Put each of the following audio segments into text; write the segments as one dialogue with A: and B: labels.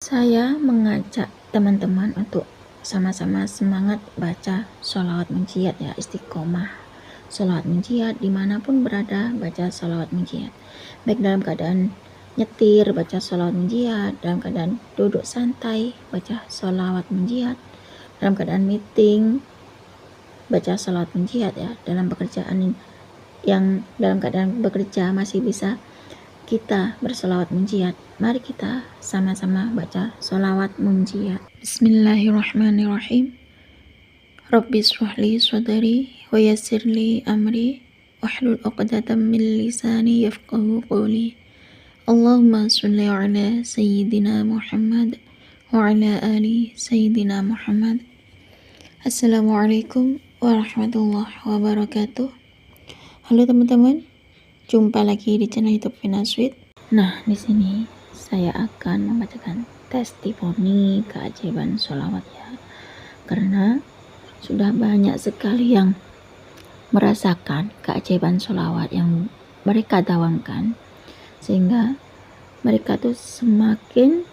A: Saya mengajak teman-teman untuk sama-sama semangat baca sholawat munjiat ya, istiqomah sholawat munjiat, dimanapun berada baca sholawat munjiat, baik dalam keadaan nyetir baca sholawat munjiat, dalam keadaan duduk santai baca sholawat munjiat, dalam keadaan meeting baca sholawat munjiat ya, dalam pekerjaan yang dalam keadaan bekerja masih bisa kita bersolawat munjiat. Mari kita sama-sama baca solawat munjiat. Bismillahirrahmanirrahim. Rabbi shrahli sadri wa yassirli amri wahlul 'uqdatam min lisani yafqahu qawli. Allahumma shalli ala sayyidina Muhammad wa ala ali sayyidina Muhammad. Assalamualaikum warahmatullahi wabarakatuh. Halo teman-teman, jumpa lagi di channel YouTube Vina Sweet. Nah, di sini saya akan membacakan testimoni keajaiban sholawat ya. Karena sudah banyak sekali yang merasakan keajaiban sholawat yang mereka dawamkan, sehingga mereka tuh semakin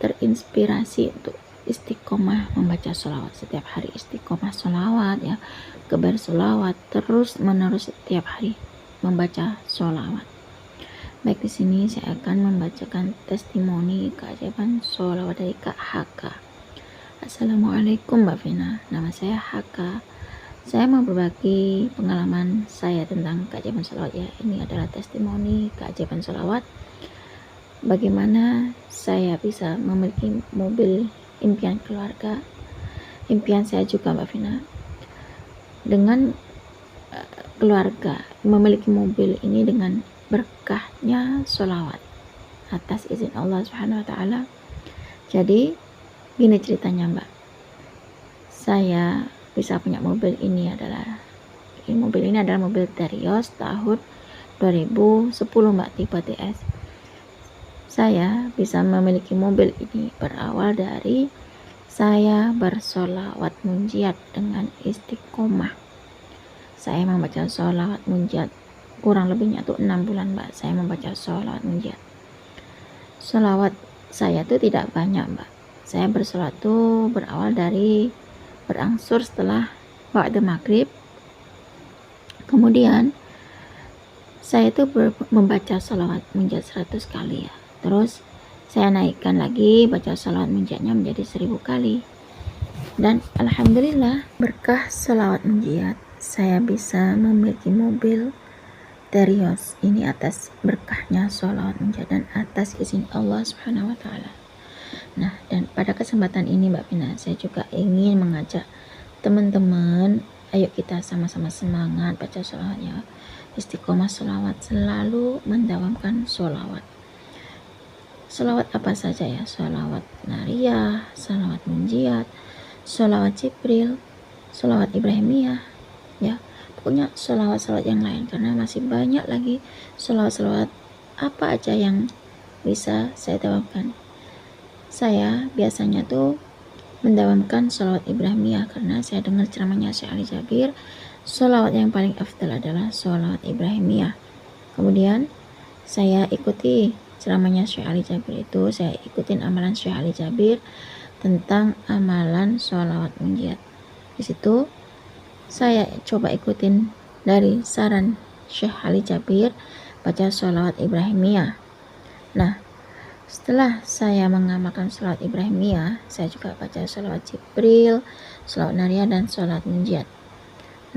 A: terinspirasi untuk istiqomah membaca sholawat setiap hari, istiqomah sholawat ya, kebar sholawat terus menerus setiap hari membaca sholawat. Baik, di sini saya akan membacakan testimoni keajaiban sholawat dari Kak Haka. Assalamualaikum Mbak Vina, nama saya Haka. Saya mau berbagi pengalaman saya tentang keajaiban sholawat ya. Ini adalah testimoni keajaiban sholawat. Bagaimana saya bisa memiliki mobil impian keluarga, impian saya juga Mbak Vina. Dengan keluarga memiliki mobil ini dengan berkahnya sholawat atas izin Allah Subhanahu wa Ta'ala. Jadi gini ceritanya Mbak, saya bisa punya mobil ini adalah mobil Terios tahun 2010 Mbak, tipe TS. Saya bisa memiliki mobil ini berawal dari saya bersolawat munjiat dengan istiqomah. Saya membaca sholawat munjiat kurang lebihnya tuh 6 bulan Mbak, saya membaca sholawat munjiat. Sholawat saya tuh tidak banyak Mbak. Saya bersolawat tuh berawal dari berangsur setelah ba'da maghrib. Kemudian saya tuh membaca sholawat munjiat 100 kali ya. Terus saya naikkan lagi baca sholawat munjiatnya menjadi 1000 kali. Dan alhamdulillah berkah sholawat munjiat saya bisa memiliki mobil Terios ini atas berkahnya sholawat munjiat dan atas izin Allah Subhanahu wa Ta'ala. Nah, dan pada kesempatan ini Mbak Vina, saya juga ingin mengajak teman-teman, ayo kita sama-sama semangat baca sholawat ya. Istiqomah sholawat, selalu mendawamkan sholawat. Sholawat apa saja ya, sholawat nariyah, sholawat munjiat, sholawat Jibril, sholawat Ibrahimiyah ya, pokoknya sholawat-sholawat yang lain, karena masih banyak lagi sholawat-sholawat apa aja yang bisa saya dawamkan. Saya biasanya tuh mendawamkan sholawat Ibrahimiyah karena saya dengar ceramahnya Syekh Ali Jabir, sholawat yang paling afdal adalah sholawat Ibrahimiyah. Kemudian saya ikuti ceramahnya Syekh Ali Jabir, itu saya ikutin amalan Syekh Ali Jabir tentang amalan sholawat munjiat. Di situ saya coba ikutin dari saran Syekh Ali Jabir, baca sholawat Ibrahimiyah. Nah, setelah saya mengamalkan sholawat Ibrahimiyah, saya juga baca sholawat Jibril, sholawat nariyah, dan sholawat munjiat.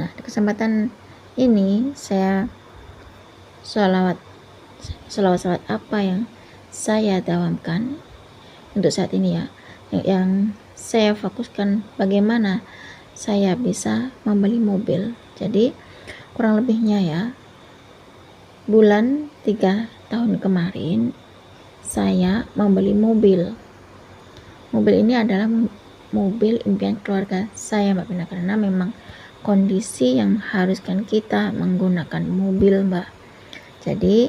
A: Nah, di kesempatan ini saya sholawat apa yang saya dawamkan untuk saat ini ya, yang saya fokuskan bagaimana saya bisa membeli mobil. Jadi kurang lebihnya ya, bulan 3 tahun kemarin saya membeli mobil. Mobil ini adalah mobil impian keluarga saya Mbak Vina, karena memang kondisi yang haruskan kita menggunakan mobil Mbak. Jadi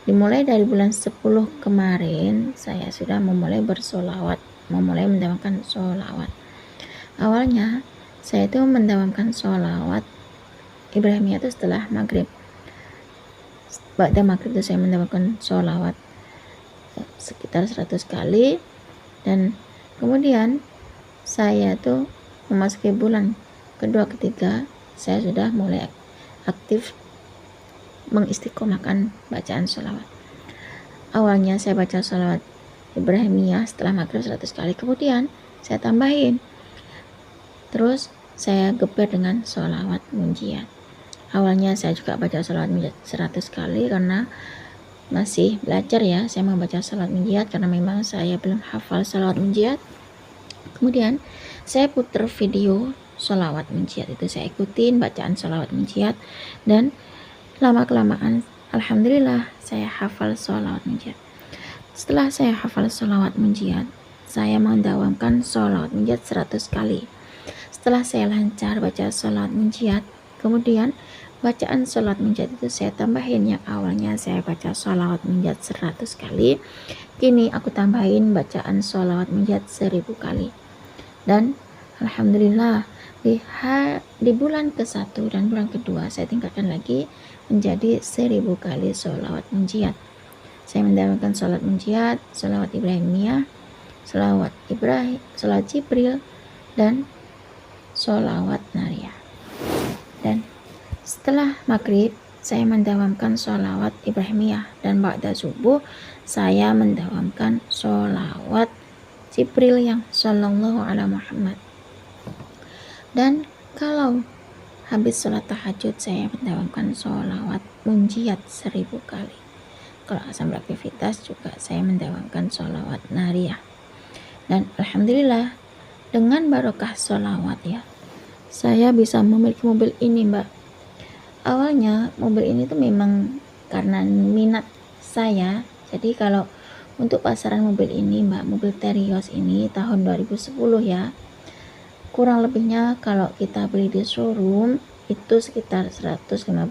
A: dimulai dari bulan 10 kemarin saya sudah memulai bersolawat, memulai mendawamkan solawat. Awalnya saya itu mendawamkan sholawat Ibrahimiyah itu setelah maghrib. Ba'da maghrib itu saya mendawamkan sholawat sekitar 100 kali. Dan kemudian saya tuh memasuki bulan kedua ketiga, saya sudah mulai aktif mengistiqomahkan bacaan sholawat. Awalnya saya baca sholawat Ibrahimiyah setelah maghrib 100 kali, kemudian saya tambahin, terus saya geber dengan sholawat munjiat. Awalnya saya juga baca sholawat munjiat 100 kali karena masih belajar ya, saya membaca sholawat munjiat karena memang saya belum hafal sholawat munjiat. Kemudian saya putar video sholawat munjiat, itu saya ikutin bacaan sholawat munjiat, dan lama-kelamaan alhamdulillah saya hafal sholawat munjiat. Setelah saya hafal sholawat munjiat, saya mendawamkan sholawat munjiat 100 kali. Setelah saya lancar baca sholawat munjiat, kemudian bacaan sholawat munjiat itu saya tambahin. Yang awalnya saya baca sholawat munjiat 100 kali, kini aku tambahin bacaan sholawat munjiat 1000 kali. Dan alhamdulillah di bulan ke-1 dan bulan kedua saya tingkatkan lagi menjadi 1000 kali sholawat munjiat. Saya mendapatkan sholawat munjiat, sholawat Ibrahimiyah, sholawat Jibril, dan sholawat Nariyah. Dan setelah maghrib saya mendawamkan sholawat Ibrahimiyah, dan ba'da subuh saya mendawamkan sholawat Jibril yang sallallahu ala Muhammad. Dan kalau habis sholat tahajud saya mendawamkan sholawat munjiat 1000 kali. Kalau asal beraktivitas juga saya mendawamkan sholawat Nariyah. Dan alhamdulillah dengan barokah sholawat ya, saya bisa memiliki mobil ini, Mbak. Awalnya mobil ini tuh memang karena minat saya. Jadi kalau untuk pasaran mobil ini, Mbak, mobil Terios ini tahun 2010 ya, kurang lebihnya kalau kita beli di showroom itu sekitar 115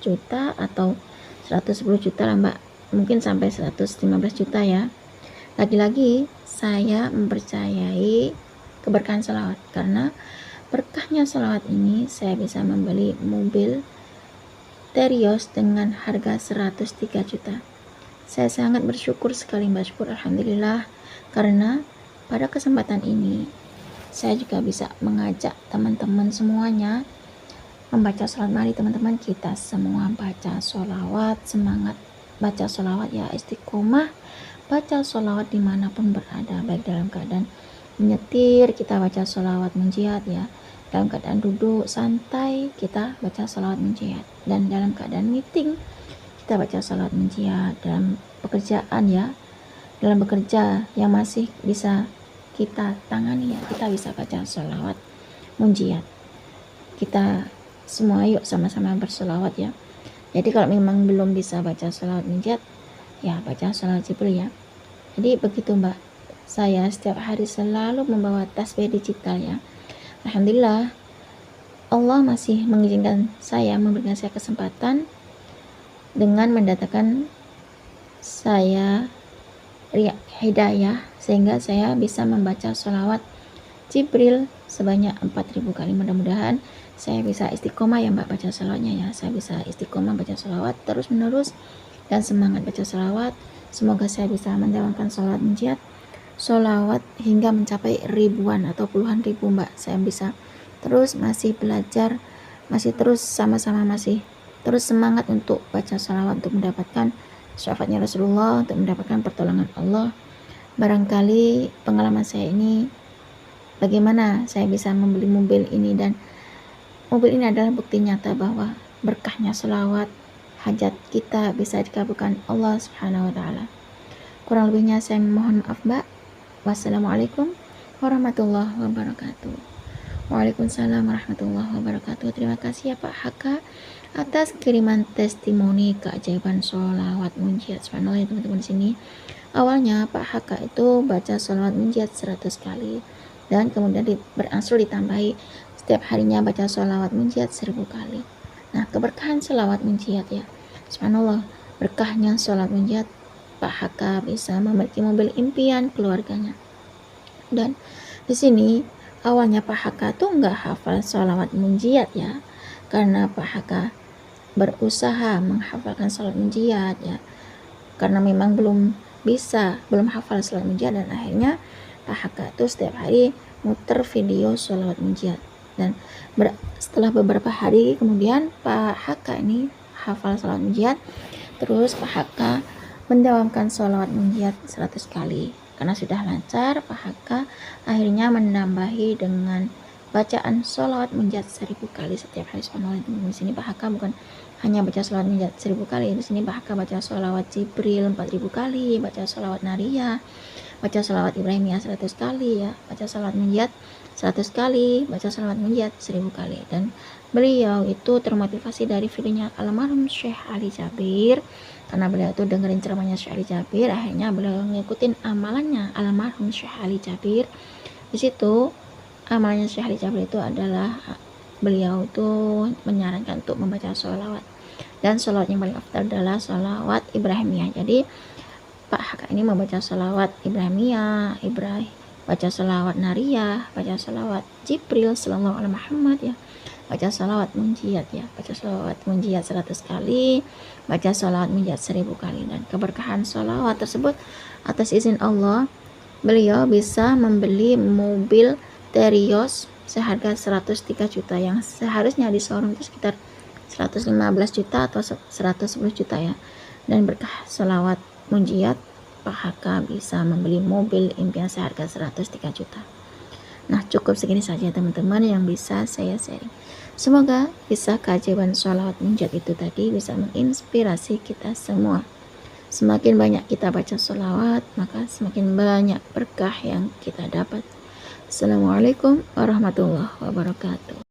A: juta atau 110 juta lah, Mbak, mungkin sampai 115 juta ya. Lagi-lagi saya mempercayai keberkahan sholawat, karena berkahnya sholawat ini saya bisa membeli mobil Terios dengan harga 103 juta. Saya sangat bersyukur sekali, Mbak, syukur alhamdulillah, karena pada kesempatan ini saya juga bisa mengajak teman-teman semuanya membaca sholawat. Mari teman-teman kita semua baca sholawat, semangat baca sholawat ya, istiqomah baca sholawat dimanapun berada, baik dalam keadaan menyetir kita baca sholawat munjiat ya, dalam keadaan duduk santai kita baca sholawat munjiat, dan dalam keadaan meeting kita baca sholawat munjiat, dalam pekerjaan ya, dalam bekerja yang masih bisa kita tangani ya, kita bisa baca sholawat munjiat. Kita semua yuk sama-sama bersolawat ya. Jadi kalau memang belum bisa baca sholawat munjiat ya, baca sholawat Jibril ya. Jadi begitu, Mbak, saya setiap hari selalu membawa tasbih digital ya. Alhamdulillah Allah masih mengizinkan saya, memberikan saya kesempatan dengan mendatangkan saya hidayah sehingga saya bisa membaca sholawat Jibril sebanyak 4000 kali. Mudah-mudahan saya bisa istiqomah ya, Mbak, baca sholawatnya ya. Saya bisa istiqomah baca sholawat terus menerus dan semangat baca sholawat. Semoga saya bisa mendawamkan sholawat munjiat, sholawat hingga mencapai ribuan atau puluhan ribu, Mbak. Saya bisa terus masih belajar, masih terus sama-sama masih terus semangat untuk baca sholawat, untuk mendapatkan syafaatnya Rasulullah, untuk mendapatkan pertolongan Allah. Barangkali pengalaman saya ini bagaimana saya bisa membeli mobil ini, dan mobil ini adalah bukti nyata bahwa berkahnya sholawat hajat kita bisa dikabulkan Allah Subhanahu wa ta'ala. Kurang lebihnya saya mohon maaf, Mbak. Wassalamualaikum warahmatullahi wabarakatuh. Waalaikumsalam warahmatullahi wabarakatuh. Terima kasih ya Pak Haka atas kiriman testimoni keajaiban sholawat munjiat. Subhanallah ya teman-teman di sini. Awalnya Pak Haka itu baca sholawat munjiat 100 kali, dan kemudian berangsur ditambahi setiap harinya baca sholawat munjiat 1000 kali. Nah, keberkahan sholawat munjiat ya, subhanallah, berkahnya sholawat munjiat, Pak Haka bisa memiliki mobil impian keluarganya. Dan di sini awalnya Pak Haka tuh nggak hafal sholawat munjiat ya, karena Pak Haka berusaha menghafalkan sholawat munjiat ya, karena memang belum bisa belum hafal sholawat munjiat, dan akhirnya Pak Haka tuh setiap hari muter video sholawat munjiat. Dan setelah beberapa hari kemudian Pak Haka ini hafal sholawat munjiat, terus Pak Haka mendawamkan sholawat munjiat 100 kali. Karena sudah lancar, Pak Haka akhirnya menambahi dengan bacaan sholawat munjiat 1000 kali setiap hari. Subhanallah. Di sini Pak Haka bukan hanya baca sholawat munjiat 1000 kali, di sini Pak Haka baca sholawat Jibril 4000 kali, baca sholawat Nariyah, baca sholawat Ibrahimiyah 100 kali ya, baca sholawat munjiat 100 kali, baca sholawat munjiat 1000 kali. Dan beliau itu termotivasi dari videonya almarhum Syekh Ali Jabir, karena beliau itu dengerin ceramahnya Syekh Ali Jabir, akhirnya beliau ngikutin amalannya almarhum Syekh Ali Jabir. Di situ amalannya Syekh Ali Jabir itu adalah beliau itu menyarankan untuk membaca sholawat, dan sholawat yang paling afdal adalah sholawat Ibrahimiyah. Jadi Pak Haka ini membaca sholawat Ibrahimiyah, baca sholawat Nariyah, baca sholawat Jibril sallallahu alaihi Muhammad ya, baca sholawat munjiat ya, baca sholawat munjiat 100 kali, baca sholawat munjiat 1000 kali. Dan keberkahan sholawat tersebut atas izin Allah, beliau bisa membeli mobil Terios seharga 103 juta yang seharusnya di showroom itu sekitar 115 juta atau 110 juta ya. Dan berkah sholawat munjiat, Pak Haka bisa membeli mobil impian seharga 103 juta. Nah, cukup segini saja teman-teman yang bisa saya sharing. Semoga kisah keajaiban sholawat munjiat itu tadi bisa menginspirasi kita semua. Semakin banyak kita baca sholawat, maka semakin banyak berkah yang kita dapat. Assalamualaikum warahmatullahi wabarakatuh.